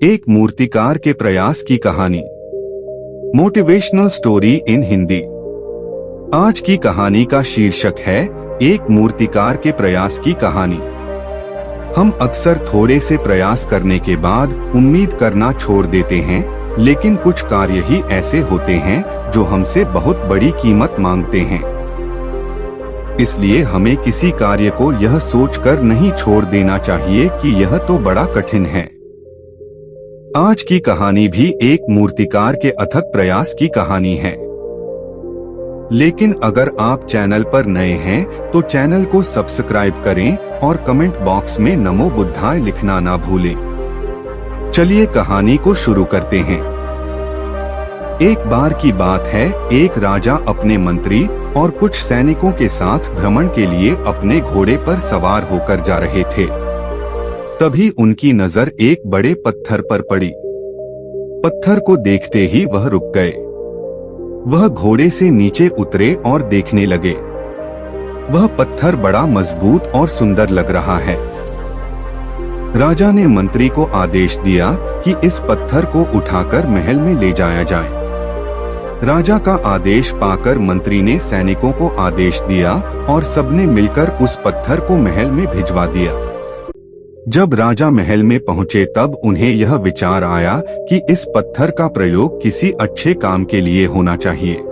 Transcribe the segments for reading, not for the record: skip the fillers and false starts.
एक मूर्तिकार के प्रयास की कहानी। Motivational story in Hindi. आज की कहानी का शीर्षक है एक मूर्तिकार के प्रयास की कहानी। हम अक्सर थोड़े से प्रयास करने के बाद उम्मीद करना छोड़ देते हैं, लेकिन कुछ कार्य ही ऐसे होते हैं जो हमसे बहुत बड़ी कीमत मांगते हैं। इसलिए हमें किसी कार्य को यह सोचकर नहीं छोड़ देना चाहिए कि यह तो बड़ा कठिन है। आज की कहानी भी एक मूर्तिकार के अथक प्रयास की कहानी है। लेकिन अगर आप चैनल पर नए हैं तो चैनल को सब्सक्राइब करें और कमेंट बॉक्स में नमो बुद्धाय लिखना ना भूलें। चलिए कहानी को शुरू करते हैं। एक बार की बात है, एक राजा अपने मंत्री और कुछ सैनिकों के साथ भ्रमण के लिए अपने घोड़े पर सवार होकर जा रहे थे। तभी उनकी नजर एक बड़े पत्थर पर पड़ी। पत्थर को देखते ही वह रुक गए। वह घोड़े से नीचे उतरे और देखने लगे। वह पत्थर बड़ा मजबूत और सुंदर लग रहा है। राजा ने मंत्री को आदेश दिया कि इस पत्थर को उठाकर महल में ले जाया जाए। राजा का आदेश पाकर मंत्री ने सैनिकों को आदेश दिया और सबने मिलकर उस पत्थर को महल में भिजवा दिया। जब राजा महल में पहुंचे तब उन्हें यह विचार आया कि इस पत्थर का प्रयोग किसी अच्छे काम के लिए होना चाहिए।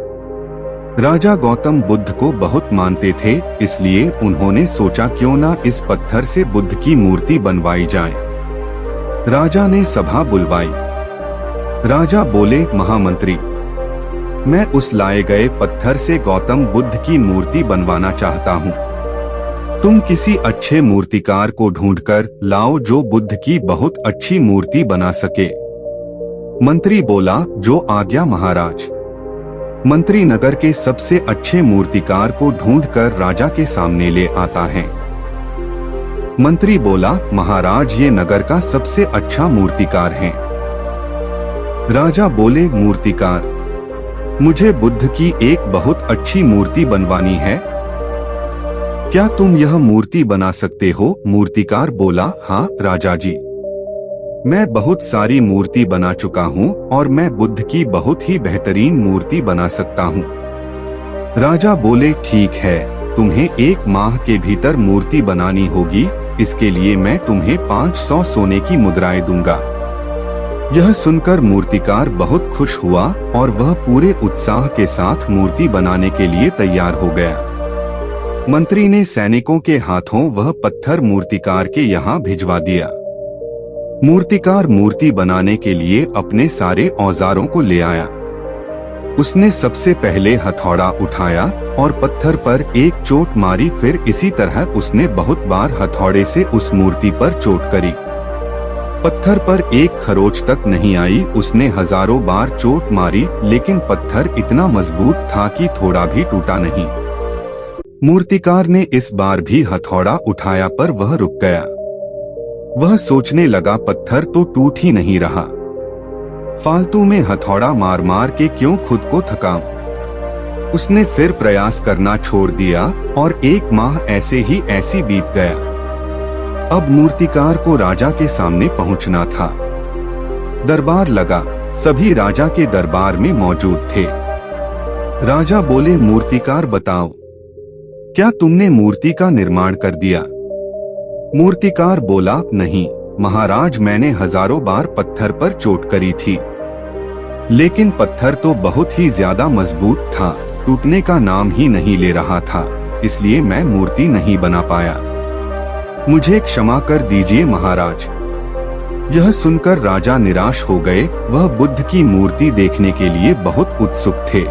राजा गौतम बुद्ध को बहुत मानते थे, इसलिए उन्होंने सोचा क्यों ना इस पत्थर से बुद्ध की मूर्ति बनवाई जाए। राजा ने सभा बुलवाई। राजा बोले, महामंत्री, मैं उस लाए गए पत्थर से गौतम बुद्ध की मूर्ति बनवाना चाहता हूँ। तुम किसी अच्छे मूर्तिकार को ढूंढकर लाओ जो बुद्ध की बहुत अच्छी मूर्ति बना सके। मंत्री बोला, जो आज्ञा महाराज। मंत्री नगर के सबसे अच्छे मूर्तिकार को ढूंढकर राजा के सामने ले आता है। मंत्री बोला, महाराज, ये नगर का सबसे अच्छा मूर्तिकार है। राजा बोले, मूर्तिकार, मुझे बुद्ध की एक बहुत अच्छी मूर्ति बनवानी है। क्या तुम यह मूर्ति बना सकते हो? मूर्तिकार बोला, हाँ राजा जी, मैं बहुत सारी मूर्ति बना चुका हूँ और मैं बुद्ध की बहुत ही बेहतरीन मूर्ति बना सकता हूँ। राजा बोले, ठीक है, तुम्हें 1 माह के भीतर मूर्ति बनानी होगी। इसके लिए मैं तुम्हें 500 सोने की मुद्राएं दूंगा। यह सुनकर मूर्तिकार बहुत खुश हुआ और वह पूरे उत्साह के साथ मूर्ति बनाने के लिए तैयार हो गया। मंत्री ने सैनिकों के हाथों वह पत्थर मूर्तिकार के यहाँ भिजवा दिया। मूर्तिकार मूर्ति बनाने के लिए अपने सारे औजारों को ले आया। उसने सबसे पहले हथौड़ा उठाया और पत्थर पर एक चोट मारी। फिर इसी तरह उसने बहुत बार हथौड़े से उस मूर्ति पर चोट करी। पत्थर पर एक खरोच तक नहीं आई। उसने हजारों बार चोट मारी, लेकिन पत्थर इतना मजबूत था कि थोड़ा भी टूटा नहीं। मूर्तिकार ने इस बार भी हथौड़ा उठाया, पर वह रुक गया। वह सोचने लगा, पत्थर तो टूट ही नहीं रहा, फालतू में हथौड़ा मार मार के क्यों खुद को थकाऊं। उसने फिर प्रयास करना छोड़ दिया और 1 माह ऐसे ही ऐसी बीत गया। अब मूर्तिकार को राजा के सामने पहुंचना था। दरबार लगा। सभी राजा के दरबार में मौजूद थे। राजा बोले, मूर्तिकार, बताओ, क्या तुमने मूर्ति का निर्माण कर दिया? मूर्तिकार बोला, नहीं महाराज, मैंने हजारों बार पत्थर पर चोट करी थी, लेकिन पत्थर तो बहुत ही ज्यादा मजबूत था, टूटने का नाम ही नहीं ले रहा था, इसलिए मैं मूर्ति नहीं बना पाया। मुझे क्षमा कर दीजिए महाराज। यह सुनकर राजा निराश हो गए। वह बुद्ध की मूर्ति देखने के लिए बहुत उत्सुक थे।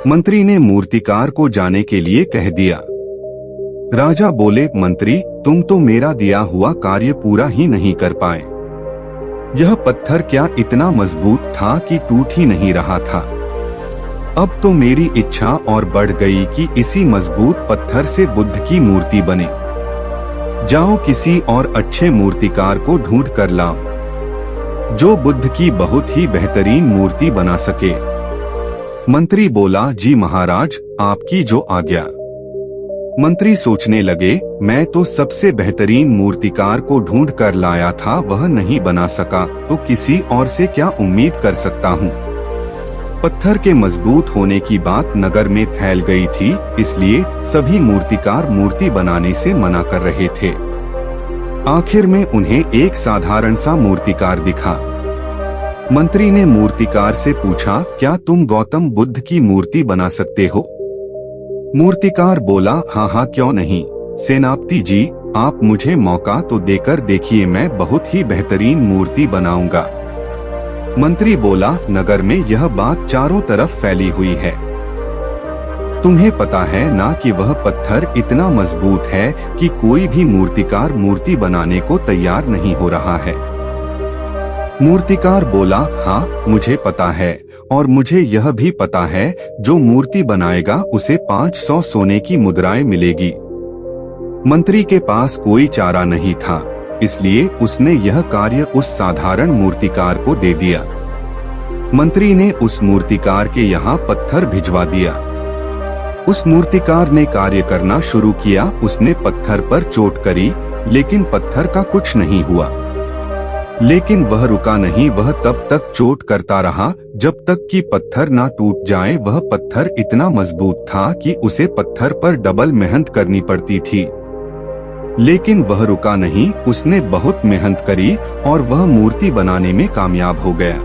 मंत्री ने मूर्तिकार को जाने के लिए कह दिया। राजा बोले, मंत्री, तुम तो मेरा दिया हुआ कार्य पूरा ही नहीं कर पाए। यह पत्थर क्या इतना मजबूत था कि टूट ही नहीं रहा था। अब तो मेरी इच्छा और बढ़ गई कि इसी मजबूत पत्थर से बुद्ध की मूर्ति बने। जाओ किसी और अच्छे मूर्तिकार को ढूंढ कर लाओ, जो बुद्ध की बहुत ही बेहतरीन मूर्ति बना सके। मंत्री बोला, जी महाराज, आपकी जो आज्ञा। मंत्री सोचने लगे, मैं तो सबसे बेहतरीन मूर्तिकार को ढूंढ कर लाया था, वह नहीं बना सका तो किसी और से क्या उम्मीद कर सकता हूँ। पत्थर के मजबूत होने की बात नगर में फैल गई थी, इसलिए सभी मूर्तिकार मूर्ति बनाने से मना कर रहे थे। आखिर में उन्हें एक साधारण सा मूर्तिकार दिखा। मंत्री ने मूर्तिकार से पूछा, क्या तुम गौतम बुद्ध की मूर्ति बना सकते हो? मूर्तिकार बोला, हाँ हाँ क्यों नहीं, सेनापति जी आप मुझे मौका तो देकर देखिए, मैं बहुत ही बेहतरीन मूर्ति बनाऊंगा। मंत्री बोला, नगर में यह बात चारों तरफ फैली हुई है। तुम्हें पता है ना कि वह पत्थर इतना मजबूत है कि कोई भी मूर्तिकार मूर्ति बनाने को तैयार नहीं हो रहा है। मूर्तिकार बोला, हाँ मुझे पता है, और मुझे यह भी पता है जो मूर्ति बनाएगा उसे 500 सोने की मुद्राएं मिलेगी। मंत्री के पास कोई चारा नहीं था, इसलिए उसने यह कार्य उस साधारण मूर्तिकार को दे दिया। मंत्री ने उस मूर्तिकार के यहाँ पत्थर भिजवा दिया। उस मूर्तिकार ने कार्य करना शुरू किया। उसने पत्थर पर चोट करी, लेकिन पत्थर का कुछ नहीं हुआ। लेकिन वह रुका नहीं, वह तब तक चोट करता रहा जब तक कि पत्थर ना टूट जाए। वह पत्थर इतना मजबूत था कि उसे पत्थर पर डबल मेहनत करनी पड़ती थी, लेकिन वह रुका नहीं। उसने बहुत मेहनत करी और वह मूर्ति बनाने में कामयाब हो गया।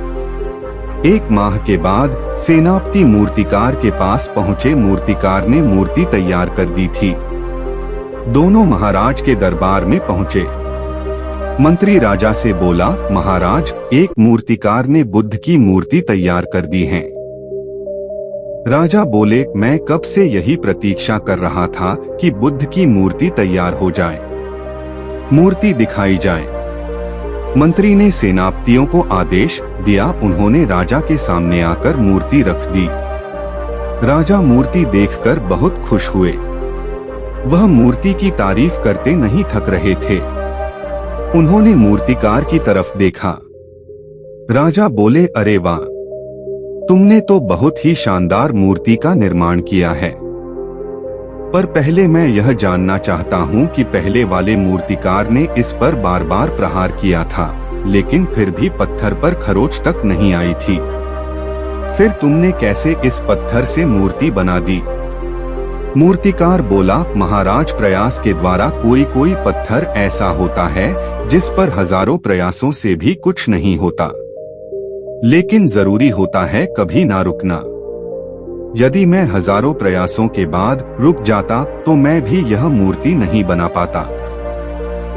1 माह के बाद सेनापति मूर्तिकार के पास पहुँचे। मूर्तिकार ने मूर्ति तैयार कर दी थी। दोनों महाराज के दरबार में पहुँचे। मंत्री राजा से बोला, महाराज एक मूर्तिकार ने बुद्ध की मूर्ति तैयार कर दी है। राजा बोले, मैं कब से यही प्रतीक्षा कर रहा था कि बुद्ध की मूर्ति तैयार हो जाए, मूर्ति दिखाई जाए। मंत्री ने सेनापतियों को आदेश दिया। उन्होंने राजा के सामने आकर मूर्ति रख दी। राजा मूर्ति देखकर बहुत खुश हुए। वह मूर्ति की तारीफ करते नहीं थक रहे थे। उन्होंने मूर्तिकार की तरफ देखा। राजा बोले, अरे वाह, तुमने तो बहुत ही शानदार मूर्ति का निर्माण किया है। पर पहले मैं यह जानना चाहता हूँ कि पहले वाले मूर्तिकार ने इस पर बार बार प्रहार किया था, लेकिन फिर भी पत्थर पर खरोंच तक नहीं आई थी। फिर तुमने कैसे इस पत्थर से मूर्ति बना दी? मूर्तिकार बोला, महाराज प्रयास के द्वारा कोई पत्थर ऐसा होता है जिस पर हजारों प्रयासों से भी कुछ नहीं होता, लेकिन जरूरी होता है कभी ना रुकना। यदि मैं हजारों प्रयासों के बाद रुक जाता तो मैं भी यह मूर्ति नहीं बना पाता।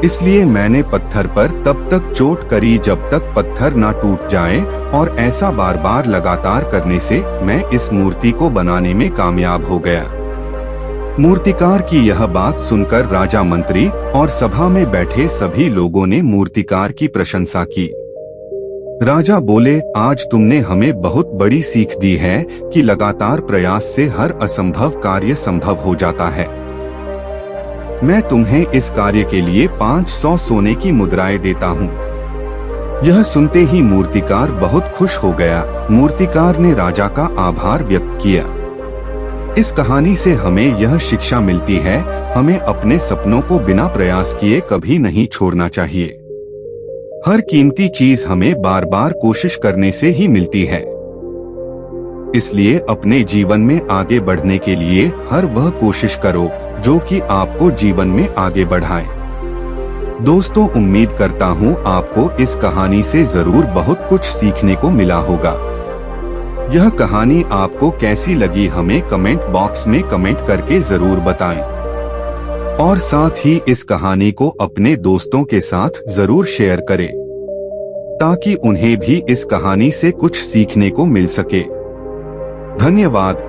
इसलिए मैंने पत्थर पर तब तक चोट करी जब तक पत्थर ना टूट जाए, और ऐसा बार बार लगातार करने से मैं इस मूर्ति को बनाने में कामयाब हो गया। मूर्तिकार की यह बात सुनकर राजा, मंत्री और सभा में बैठे सभी लोगों ने मूर्तिकार की प्रशंसा की। राजा बोले, आज तुमने हमें बहुत बड़ी सीख दी है कि लगातार प्रयास से हर असंभव कार्य संभव हो जाता है। मैं तुम्हें इस कार्य के लिए 500 सोने की मुद्राएं देता हूँ। यह सुनते ही मूर्तिकार बहुत खुश हो गया। मूर्तिकार ने राजा का आभार व्यक्त किया। इस कहानी से हमें यह शिक्षा मिलती है, हमें अपने सपनों को बिना प्रयास किए कभी नहीं छोड़ना चाहिए। हर कीमती चीज हमें बार बार कोशिश करने से ही मिलती है। इसलिए अपने जीवन में आगे बढ़ने के लिए हर वह कोशिश करो जो कि आपको जीवन में आगे बढ़ाए। दोस्तों, उम्मीद करता हूँ आपको इस कहानी से जरूर बहुत कुछ सीखने को मिला होगा। यह कहानी आपको कैसी लगी हमें कमेंट बॉक्स में कमेंट करके जरूर बताएं, और साथ ही इस कहानी को अपने दोस्तों के साथ जरूर शेयर करें ताकि उन्हें भी इस कहानी से कुछ सीखने को मिल सके। धन्यवाद।